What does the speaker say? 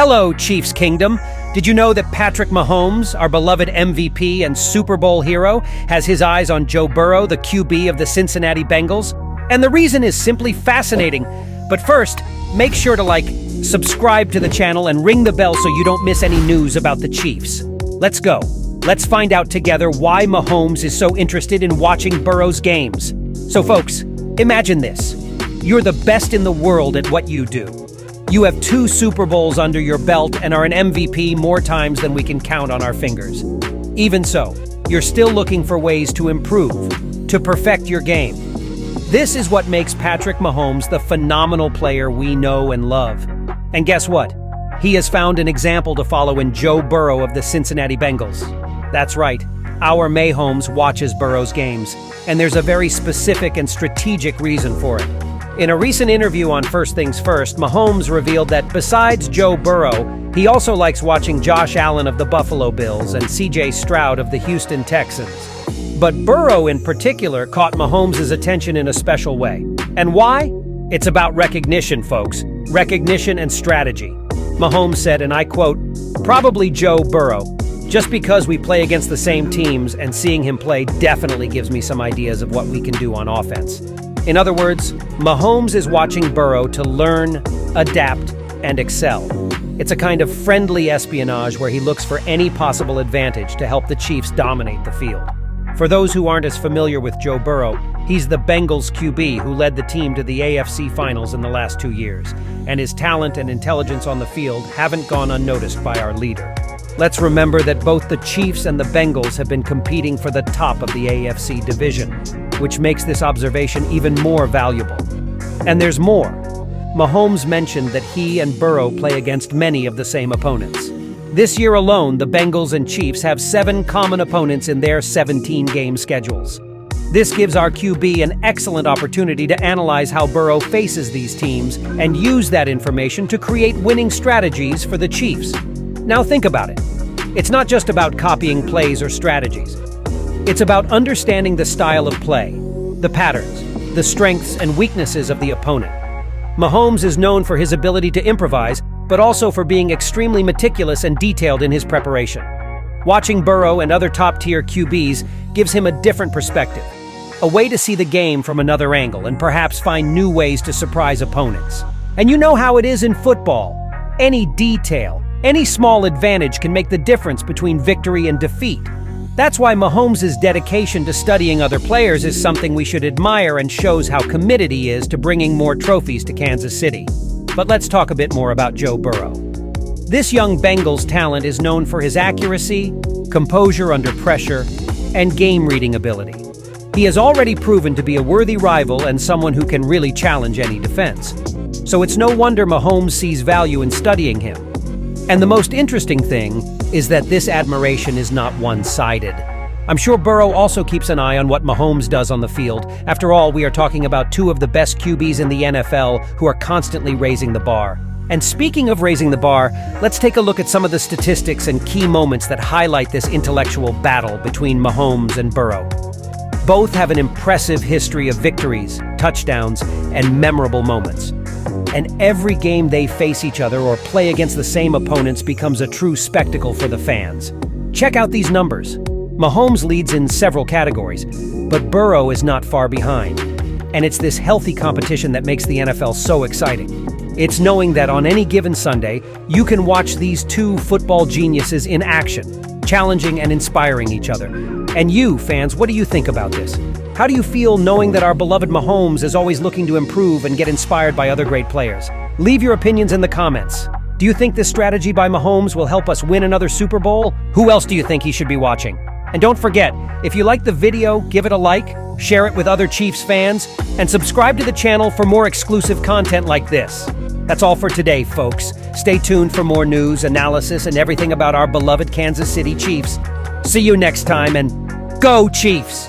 Hello, Chiefs Kingdom. Did you know that Patrick Mahomes, our beloved MVP and Super Bowl hero, has his eyes on Joe Burrow, the QB of the Cincinnati Bengals? And the reason is simply fascinating. But first, make sure to subscribe to the channel and ring the bell so you don't miss any news about the Chiefs. Let's go. Let's find out together why Mahomes is so interested in watching Burrow's games. So folks, imagine this. You're the best in the world at what you do. You have 2 Super Bowls under your belt and are an MVP more times than we can count on our fingers. Even so, you're still looking for ways to improve, to perfect your game. This is what makes Patrick Mahomes the phenomenal player we know and love. And guess what? He has found an example to follow in Joe Burrow of the Cincinnati Bengals. That's right, our Mahomes watches Burrow's games, and there's a very specific and strategic reason for it. In a recent interview on First Things First, Mahomes revealed that besides Joe Burrow, he also likes watching Josh Allen of the Buffalo Bills and C.J. Stroud of the Houston Texans. But Burrow in particular caught Mahomes' attention in a special way. And why? It's about recognition, folks. Recognition and strategy. Mahomes said, and I quote, "Probably Joe Burrow. Just because we play against the same teams and seeing him play definitely gives me some ideas of what we can do on offense." In other words, Mahomes is watching Burrow to learn, adapt, and excel. It's a kind of friendly espionage where he looks for any possible advantage to help the Chiefs dominate the field. For those who aren't as familiar with Joe Burrow, he's the Bengals QB who led the team to the AFC Finals in the last 2 years, and his talent and intelligence on the field haven't gone unnoticed by our leader. Let's remember that both the Chiefs and the Bengals have been competing for the top of the AFC division, which makes this observation even more valuable. And there's more. Mahomes mentioned that he and Burrow play against many of the same opponents. This year alone, the Bengals and Chiefs have 7 common opponents in their 17-game schedules. This gives our QB an excellent opportunity to analyze how Burrow faces these teams and use that information to create winning strategies for the Chiefs. Now think about it. It's not just about copying plays or strategies. It's about understanding the style of play, the patterns, the strengths and weaknesses of the opponent. Mahomes is known for his ability to improvise, but also for being extremely meticulous and detailed in his preparation. Watching Burrow and other top-tier QBs gives him a different perspective, a way to see the game from another angle and perhaps find new ways to surprise opponents. And you know how it is in football. Any detail, any small advantage can make the difference between victory and defeat. That's why Mahomes' dedication to studying other players is something we should admire and shows how committed he is to bringing more trophies to Kansas City. But let's talk a bit more about Joe Burrow. This young Bengals talent is known for his accuracy, composure under pressure, and game-reading ability. He has already proven to be a worthy rival and someone who can really challenge any defense. So it's no wonder Mahomes sees value in studying him. And the most interesting thing is that this admiration is not one-sided. I'm sure Burrow also keeps an eye on what Mahomes does on the field. After all, we are talking about 2 of the best QBs in the NFL who are constantly raising the bar. And speaking of raising the bar, let's take a look at some of the statistics and key moments that highlight this intellectual battle between Mahomes and Burrow. Both have an impressive history of victories, touchdowns, and memorable moments. And every game they face each other or play against the same opponents becomes a true spectacle for the fans. Check out these numbers. Mahomes leads in several categories, but Burrow is not far behind. And it's this healthy competition that makes the NFL so exciting. It's knowing that on any given Sunday, you can watch these 2 football geniuses in action, challenging and inspiring each other. And you, fans, what do you think about this? How do you feel knowing that our beloved Mahomes is always looking to improve and get inspired by other great players? Leave your opinions in the comments. Do you think this strategy by Mahomes will help us win another Super Bowl? Who else do you think he should be watching? And don't forget, if you like the video, give it a like, share it with other Chiefs fans, and subscribe to the channel for more exclusive content like this. That's all for today, folks. Stay tuned for more news, analysis, and everything about our beloved Kansas City Chiefs. See you next time, and go Chiefs!